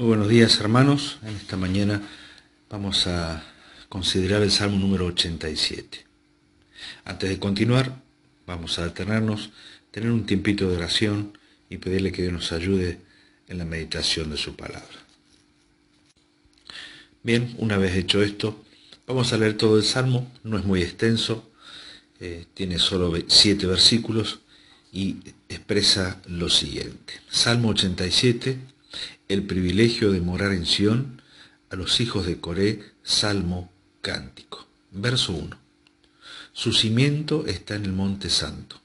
Muy buenos días, hermanos. En esta mañana vamos a considerar el Salmo número 87. Antes de continuar, vamos a detenernos, tener un tiempito de oración y pedirle que Dios nos ayude en la meditación de su palabra. Bien, una vez hecho esto, vamos a leer todo el Salmo. No es muy extenso, tiene solo 7 versículos y expresa lo siguiente. Salmo 87. El privilegio de morar en Sión, a los hijos de Coré, salmo, cántico. Verso 1. Su cimiento está en el monte santo.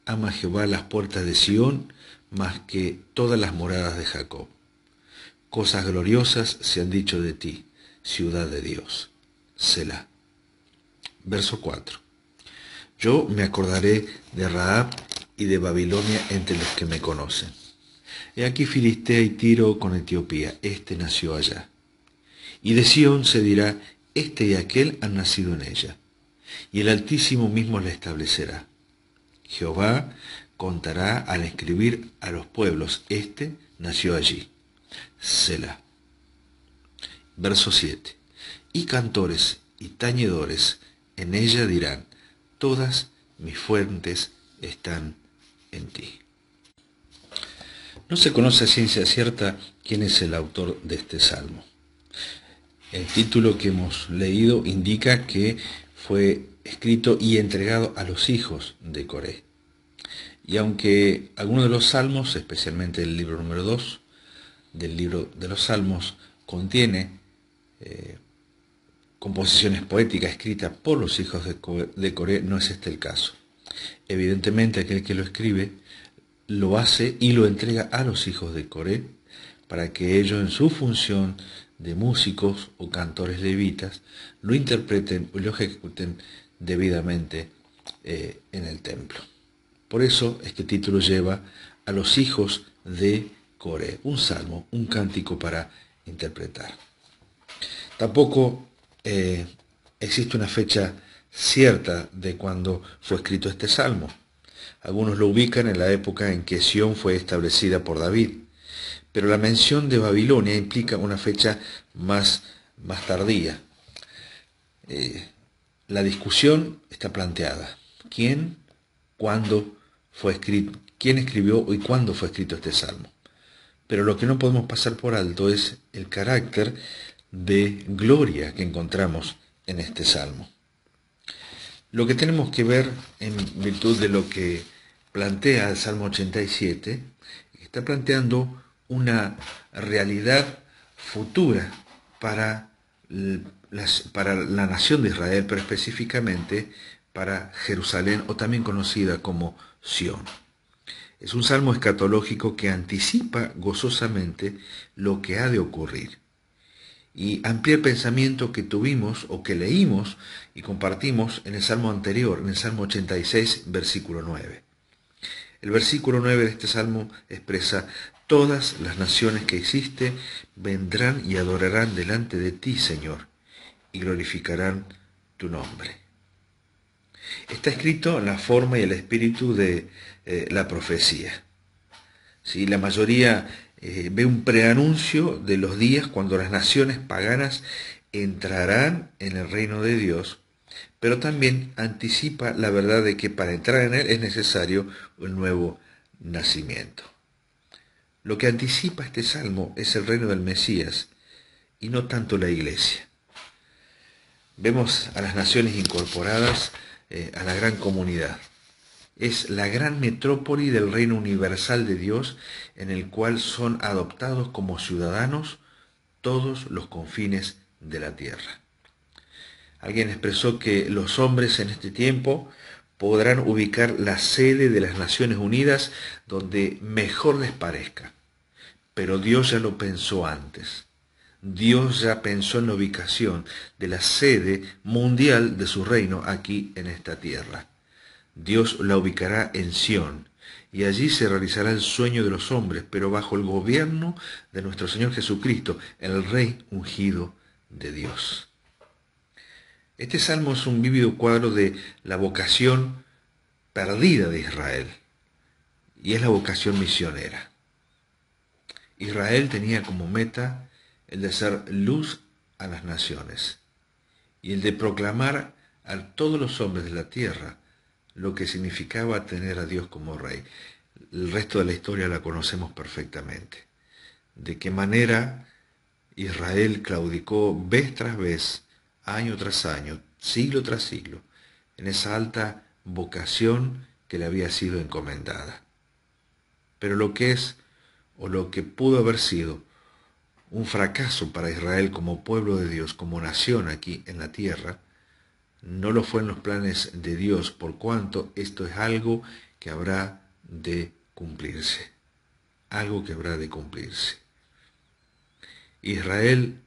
Ama Jehová las puertas de Sión, más que todas las moradas de Jacob. Cosas gloriosas se han dicho de ti, ciudad de Dios. Selah. Verso 4. Yo me acordaré de Rahab y de Babilonia entre los que me conocen. He aquí Filistea y Tiro con Etiopía, este nació allá. Y de Sión se dirá, este y aquel han nacido en ella. Y el Altísimo mismo la establecerá. Jehová contará al escribir a los pueblos, este nació allí. Selah. Verso 7. Y cantores y tañedores en ella dirán, todas mis fuentes están en ti. No se conoce a ciencia cierta quién es el autor de este salmo. El título que hemos leído indica que fue escrito y entregado a los hijos de Coré. Y aunque algunos de los salmos, especialmente el libro número 2 del libro de los salmos, contiene composiciones poéticas escritas por los hijos de Coré, no es este el caso. Evidentemente aquel que lo escribe lo hace y lo entrega a los hijos de Coré para que ellos en su función de músicos o cantores levitas lo interpreten y lo ejecuten debidamente en el templo. Por eso este título lleva a los hijos de Coré, un salmo, un cántico para interpretar. Tampoco existe una fecha cierta de cuando fue escrito este salmo. Algunos lo ubican en la época en que Sión fue establecida por David, pero la mención de Babilonia implica una fecha más tardía. La discusión está planteada. ¿Quién, cuándo fue escrito, quién escribió y cuándo fue escrito este salmo? Pero lo que no podemos pasar por alto es el carácter de gloria que encontramos en este salmo. Lo que tenemos que ver en virtud de lo que plantea el Salmo 87, está planteando una realidad futura para la nación de Israel, pero específicamente para Jerusalén, o también conocida como Sión. Es un salmo escatológico que anticipa gozosamente lo que ha de ocurrir y amplía el pensamiento que tuvimos o que leímos y compartimos en el salmo anterior, en el Salmo 86, versículo 9. El versículo 9 de este salmo expresa: todas las naciones que existen vendrán y adorarán delante de ti, Señor, y glorificarán tu nombre. Está escrito en la forma y el espíritu de la profecía. ¿Sí? La mayoría ve un preanuncio de los días cuando las naciones paganas entrarán en el reino de Dios, pero también anticipa la verdad de que para entrar en él es necesario un nuevo nacimiento. Lo que anticipa este salmo es el reino del Mesías y no tanto la iglesia. Vemos a las naciones incorporadas a la gran comunidad. Es la gran metrópoli del reino universal de Dios en el cual son adoptados como ciudadanos todos los confines de la tierra. Alguien expresó que los hombres en este tiempo podrán ubicar la sede de las Naciones Unidas donde mejor les parezca, pero Dios ya lo pensó antes. Dios ya pensó en la ubicación de la sede mundial de su reino aquí en esta tierra. Dios la ubicará en Sión, y allí se realizará el sueño de los hombres, pero bajo el gobierno de nuestro Señor Jesucristo, el Rey ungido de Dios. Este salmo es un vívido cuadro de la vocación perdida de Israel, y es la vocación misionera. Israel tenía como meta el de ser luz a las naciones y el de proclamar a todos los hombres de la tierra lo que significaba tener a Dios como rey. El resto de la historia la conocemos perfectamente. De qué manera Israel claudicó vez tras vez, año tras año, siglo tras siglo, en esa alta vocación que le había sido encomendada. Pero lo que es, o lo que pudo haber sido, un fracaso para Israel como pueblo de Dios, como nación aquí en la tierra, no lo fue en los planes de Dios, por cuanto esto es algo que habrá de cumplirse. Algo que habrá de cumplirse. Israel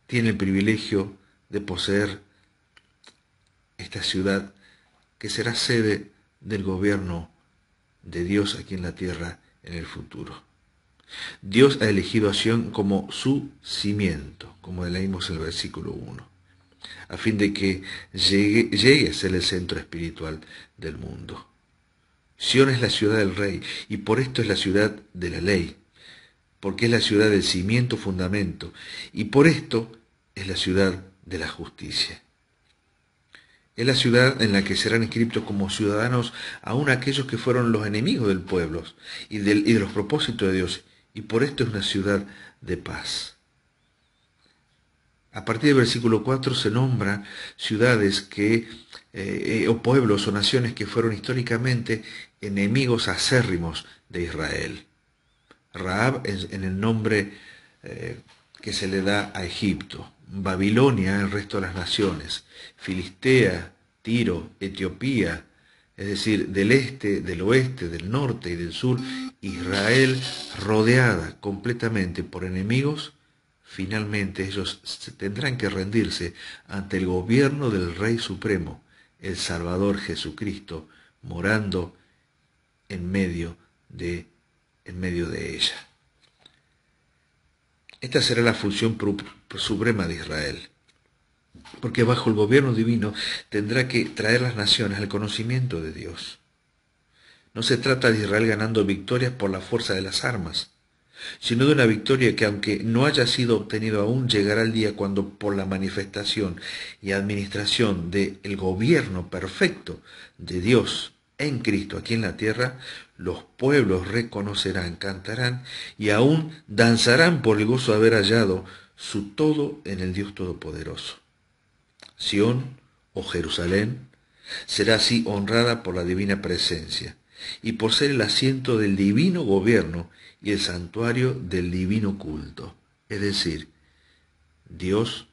tiene el privilegio de poseer esta ciudad que será sede del gobierno de Dios aquí en la tierra en el futuro. Dios ha elegido a Sión como su cimiento, como leímos en el versículo 1, a fin de que llegue a ser el centro espiritual del mundo. Sión es la ciudad del rey y por esto es la ciudad de la ley, porque es la ciudad del cimiento fundamento y por esto es la ciudad de la justicia. Es la ciudad en la que serán inscritos como ciudadanos aún aquellos que fueron los enemigos del pueblo y de los propósitos de Dios, y por esto es una ciudad de paz. A partir del versículo 4 se nombran ciudades o pueblos o naciones que fueron históricamente enemigos acérrimos de Israel. Rahab en el nombre que se le da a Egipto, Babilonia el resto de las naciones, Filistea, Tiro, Etiopía, es decir, del este, del oeste, del norte y del sur, Israel rodeada completamente por enemigos. Finalmente ellos tendrán que rendirse ante el gobierno del Rey Supremo, el Salvador Jesucristo, morando en medio de ella. Esta será la función suprema de Israel, porque bajo el gobierno divino tendrá que traer las naciones al conocimiento de Dios. No se trata de Israel ganando victorias por la fuerza de las armas, sino de una victoria que, aunque no haya sido obtenido aún, llegará el día cuando, por la manifestación y administración del gobierno perfecto de Dios en Cristo aquí en la tierra, los pueblos reconocerán, cantarán y aún danzarán por el gozo de haber hallado su todo en el Dios Todopoderoso. Sión, o Jerusalén, será así honrada por la divina presencia y por ser el asiento del divino gobierno y el santuario del divino culto, es decir, Dios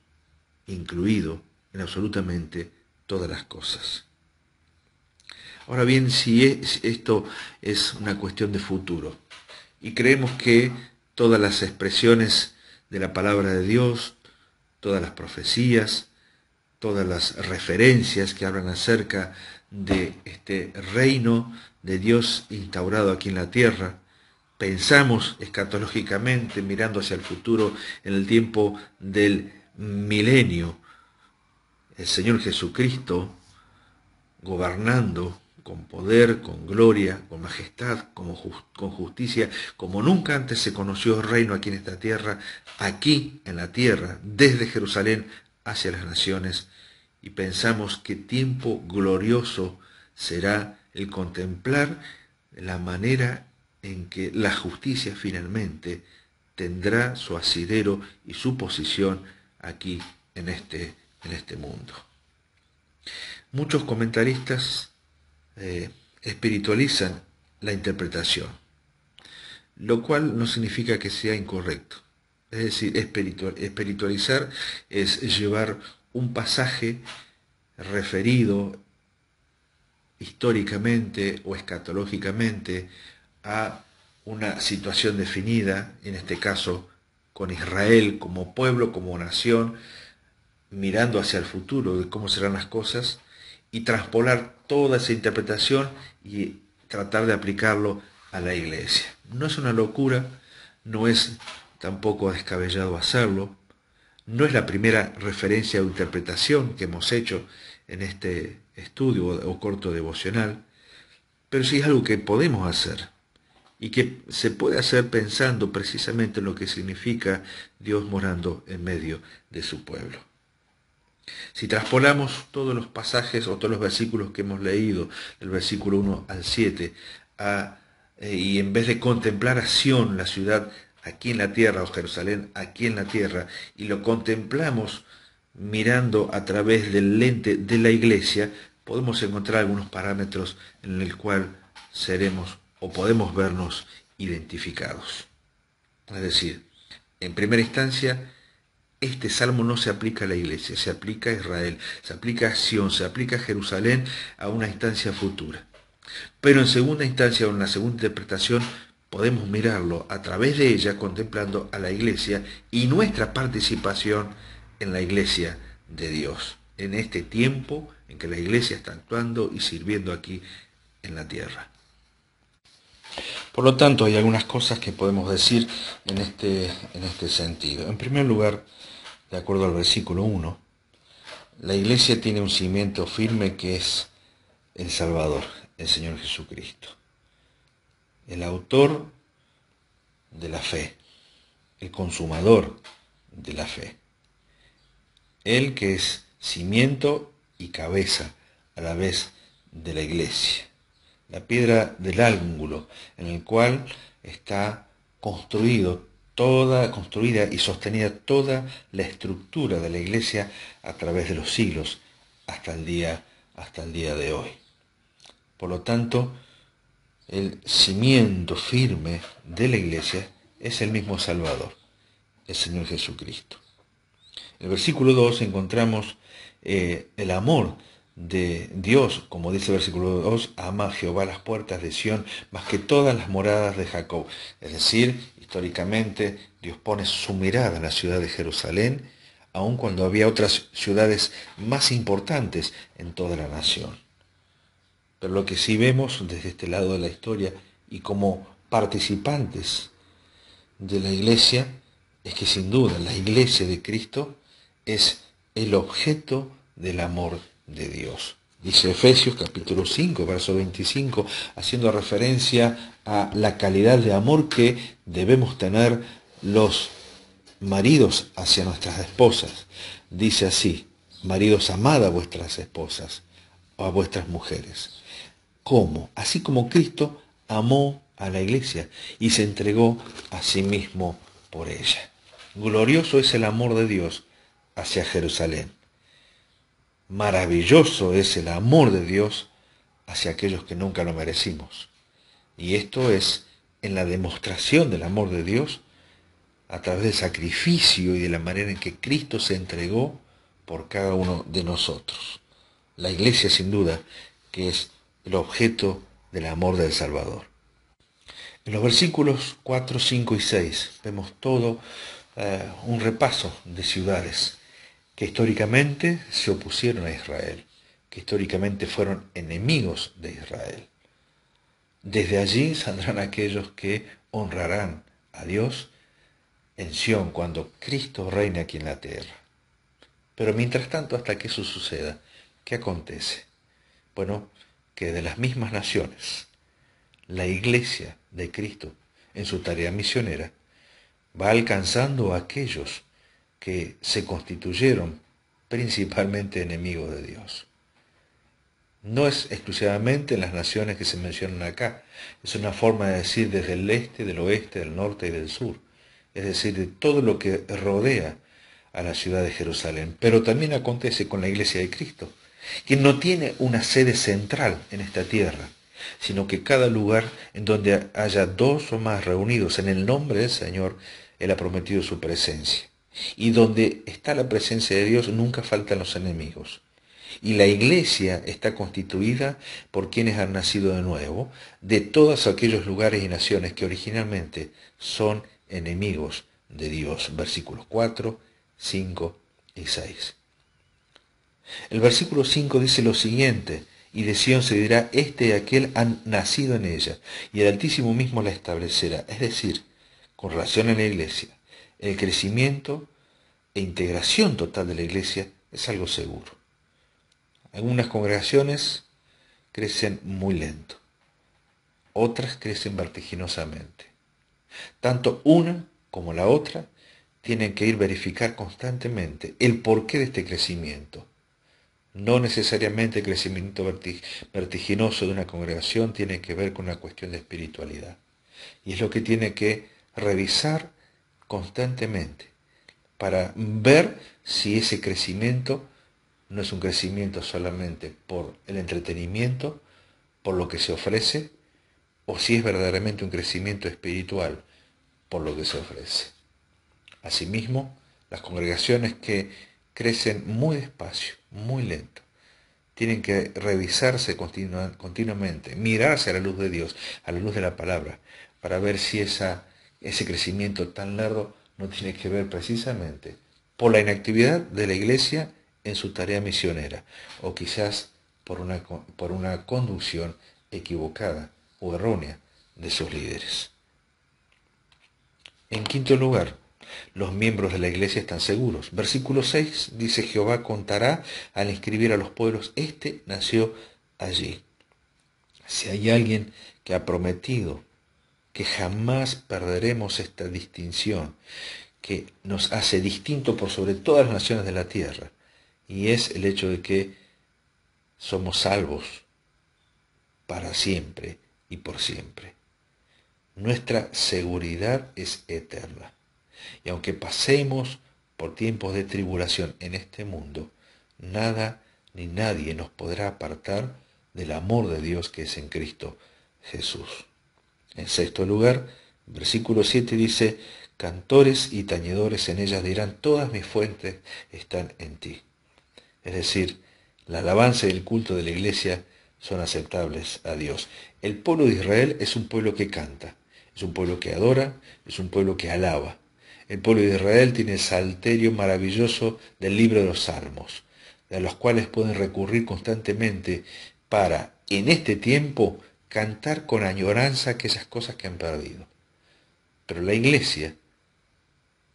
incluido en absolutamente todas las cosas. Ahora bien, si esto es una cuestión de futuro, y creemos que todas las expresiones de la palabra de Dios, todas las profecías, todas las referencias que hablan acerca de este reino de Dios instaurado aquí en la tierra, pensamos escatológicamente, mirando hacia el futuro, en el tiempo del milenio, el Señor Jesucristo gobernando con poder, con gloria, con majestad, con justicia, como nunca antes se conoció el reino aquí en esta tierra, aquí en la tierra, desde Jerusalén hacia las naciones, y pensamos qué tiempo glorioso será el contemplar la manera en que la justicia finalmente tendrá su asidero y su posición aquí en este mundo. Muchos comentaristas espiritualizan la interpretación, lo cual no significa que sea incorrecto. Es decir, espiritualizar es llevar un pasaje referido históricamente o escatológicamente a una situación definida, en este caso con Israel como pueblo, como nación, mirando hacia el futuro de cómo serán las cosas, y traspolar toda esa interpretación y tratar de aplicarlo a la iglesia. No es una locura, no es tampoco descabellado hacerlo, no es la primera referencia o interpretación que hemos hecho en este estudio o corto devocional, pero sí es algo que podemos hacer y que se puede hacer pensando precisamente en lo que significa Dios morando en medio de su pueblo. Si traspolamos todos los pasajes o todos los versículos que hemos leído, del versículo 1 al 7, y en vez de contemplar a Sión, la ciudad aquí en la tierra, o Jerusalén aquí en la tierra, y lo contemplamos mirando a través del lente de la iglesia, podemos encontrar algunos parámetros en el cual seremos o podemos vernos identificados. Es decir, en primera instancia, este salmo no se aplica a la iglesia, se aplica a Israel, se aplica a Sión, se aplica a Jerusalén a una instancia futura. Pero en segunda instancia, o en la segunda interpretación, podemos mirarlo a través de ella, contemplando a la iglesia y nuestra participación en la iglesia de Dios, en este tiempo en que la iglesia está actuando y sirviendo aquí en la tierra. Por lo tanto, hay algunas cosas que podemos decir en este sentido. En primer lugar, de acuerdo al versículo 1, la iglesia tiene un cimiento firme que es el Salvador, el Señor Jesucristo, el autor de la fe, el consumador de la fe, Él que es cimiento y cabeza a la vez de la iglesia, la piedra del ángulo en el cual está construida y sostenida toda la estructura de la iglesia a través de los siglos hasta el día de hoy. Por lo tanto, el cimiento firme de la iglesia es el mismo Salvador, el Señor Jesucristo. En el versículo 2 encontramos el amor de Dios, como dice el versículo 2, ama a Jehová las puertas de Sión más que todas las moradas de Jacob. Es decir, históricamente Dios pone su mirada en la ciudad de Jerusalén, aun cuando había otras ciudades más importantes en toda la nación. Pero lo que sí vemos desde este lado de la historia y como participantes de la iglesia es que sin duda la iglesia de Cristo es el objeto del amor de Dios. Dice Efesios capítulo 5, verso 25, haciendo referencia a la calidad de amor que debemos tener los maridos hacia nuestras esposas. Dice así: maridos, amad a vuestras esposas o a vuestras mujeres. ¿Cómo? Así como Cristo amó a la iglesia y se entregó a sí mismo por ella. Glorioso es el amor de Dios hacia Jerusalén. Maravilloso es el amor de Dios hacia aquellos que nunca lo merecimos. Y esto es en la demostración del amor de Dios a través del sacrificio y de la manera en que Cristo se entregó por cada uno de nosotros. La iglesia, sin duda, que es el objeto del amor del Salvador. En los versículos 4, 5 y 6 vemos todo un repaso de ciudades que históricamente se opusieron a Israel, que históricamente fueron enemigos de Israel. Desde allí saldrán aquellos que honrarán a Dios en Sión cuando Cristo reine aquí en la tierra. Pero mientras tanto, hasta que eso suceda, ¿qué acontece? Bueno, que de las mismas naciones, la iglesia de Cristo, en su tarea misionera, va alcanzando a aquellos que se constituyeron principalmente enemigos de Dios. No es exclusivamente en las naciones que se mencionan acá, es una forma de decir desde el este, del oeste, del norte y del sur, es decir, de todo lo que rodea a la ciudad de Jerusalén. Pero también acontece con la iglesia de Cristo, que no tiene una sede central en esta tierra, sino que cada lugar en donde haya dos o más reunidos en el nombre del Señor, Él ha prometido su presencia. Y donde está la presencia de Dios nunca faltan los enemigos. Y la iglesia está constituida por quienes han nacido de nuevo, de todos aquellos lugares y naciones que originalmente son enemigos de Dios. Versículos 4, 5 y 6. El versículo 5 dice lo siguiente: y de Sión se dirá, este y aquel han nacido en ella, y el Altísimo mismo la establecerá. Es decir, con relación a la iglesia, el crecimiento e integración total de la iglesia es algo seguro. Algunas congregaciones crecen muy lento, otras crecen vertiginosamente. Tanto una como la otra tienen que ir a verificar constantemente el porqué de este crecimiento. No necesariamente el crecimiento vertiginoso de una congregación tiene que ver con una cuestión de espiritualidad. Y es lo que tiene que revisar constantemente para ver si ese crecimiento no es un crecimiento solamente por el entretenimiento, por lo que se ofrece, o si es verdaderamente un crecimiento espiritual por lo que se ofrece. Asimismo, las congregaciones que crecen muy despacio, muy lento, tienen que revisarse continuamente, mirarse a la luz de Dios, a la luz de la palabra, para ver si ese crecimiento tan largo no tiene que ver precisamente por la inactividad de la iglesia en su tarea misionera, o quizás por una conducción equivocada o errónea de sus líderes. En quinto lugar, los miembros de la iglesia están seguros. Versículo 6 dice: Jehová contará al inscribir a los pueblos, este nació allí. Si hay alguien que ha prometido que jamás perderemos esta distinción, que nos hace distinto por sobre todas las naciones de la tierra, y es el hecho de que somos salvos para siempre y por siempre. Nuestra seguridad es eterna. Y aunque pasemos por tiempos de tribulación en este mundo, nada ni nadie nos podrá apartar del amor de Dios que es en Cristo Jesús. En sexto lugar, versículo 7 dice: cantores y tañedores en ellas dirán, todas mis fuentes están en ti. Es decir, la alabanza y el culto de la iglesia son aceptables a Dios. El pueblo de Israel es un pueblo que canta, es un pueblo que adora, es un pueblo que alaba. El pueblo de Israel tiene el salterio maravilloso del libro de los Salmos, a los cuales pueden recurrir constantemente para, en este tiempo, cantar con añoranza aquellas cosas que han perdido. Pero la iglesia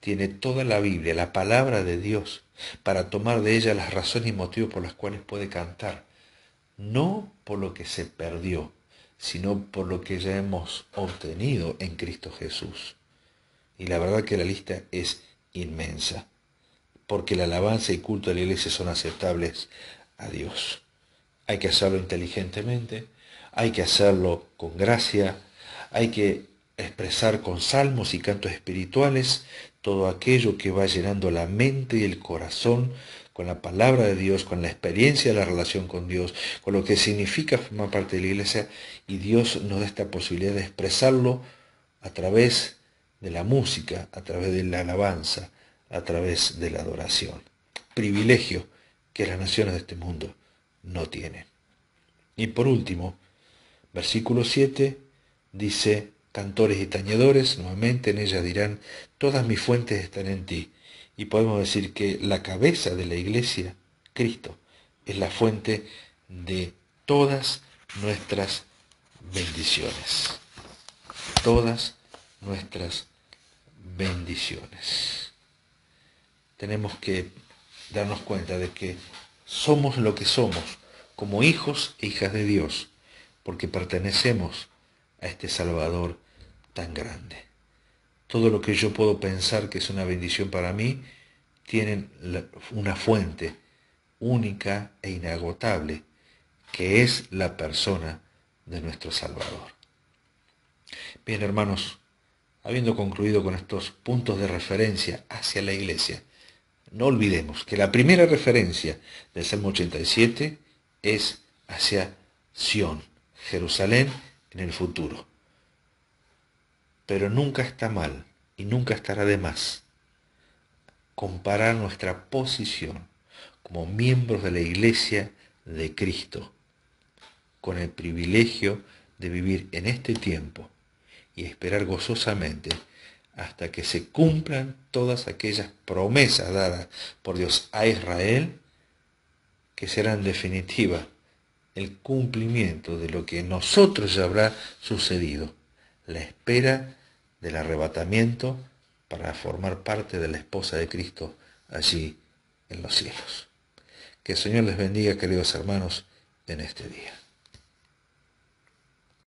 tiene toda la Biblia, la palabra de Dios, para tomar de ella las razones y motivos por las cuales puede cantar. No por lo que se perdió, sino por lo que ya hemos obtenido en Cristo Jesús. Y la verdad que la lista es inmensa, porque la alabanza y culto de la iglesia son aceptables a Dios. Hay que hacerlo inteligentemente, hay que hacerlo con gracia, hay que expresar con salmos y cantos espirituales todo aquello que va llenando la mente y el corazón con la palabra de Dios, con la experiencia de la relación con Dios, con lo que significa formar parte de la iglesia, y Dios nos da esta posibilidad de expresarlo a través de la música, a través de la alabanza, a través de la adoración. Privilegio que las naciones de este mundo no tienen. Y por último, versículo 7 dice: cantores y tañedores, nuevamente en ella dirán, todas mis fuentes están en ti. Y podemos decir que la cabeza de la iglesia, Cristo, es la fuente de todas nuestras bendiciones. Todas nuestras bendiciones. Tenemos que darnos cuenta de que somos lo que somos como hijos e hijas de Dios, porque pertenecemos a este Salvador tan grande. Todo lo que yo puedo pensar que es una bendición para mí, tienen una fuente única e inagotable, que es la persona de nuestro Salvador. Bien, hermanos, habiendo concluido con estos puntos de referencia hacia la iglesia, no olvidemos que la primera referencia del Salmo 87 es hacia Sión, Jerusalén en el futuro. Pero nunca está mal y nunca estará de más comparar nuestra posición como miembros de la iglesia de Cristo con el privilegio de vivir en este tiempo y esperar gozosamente hasta que se cumplan todas aquellas promesas dadas por Dios a Israel, que serán en definitiva el cumplimiento de lo que en nosotros ya habrá sucedido, la espera del arrebatamiento para formar parte de la esposa de Cristo allí en los cielos. Que el Señor les bendiga, queridos hermanos, en este día.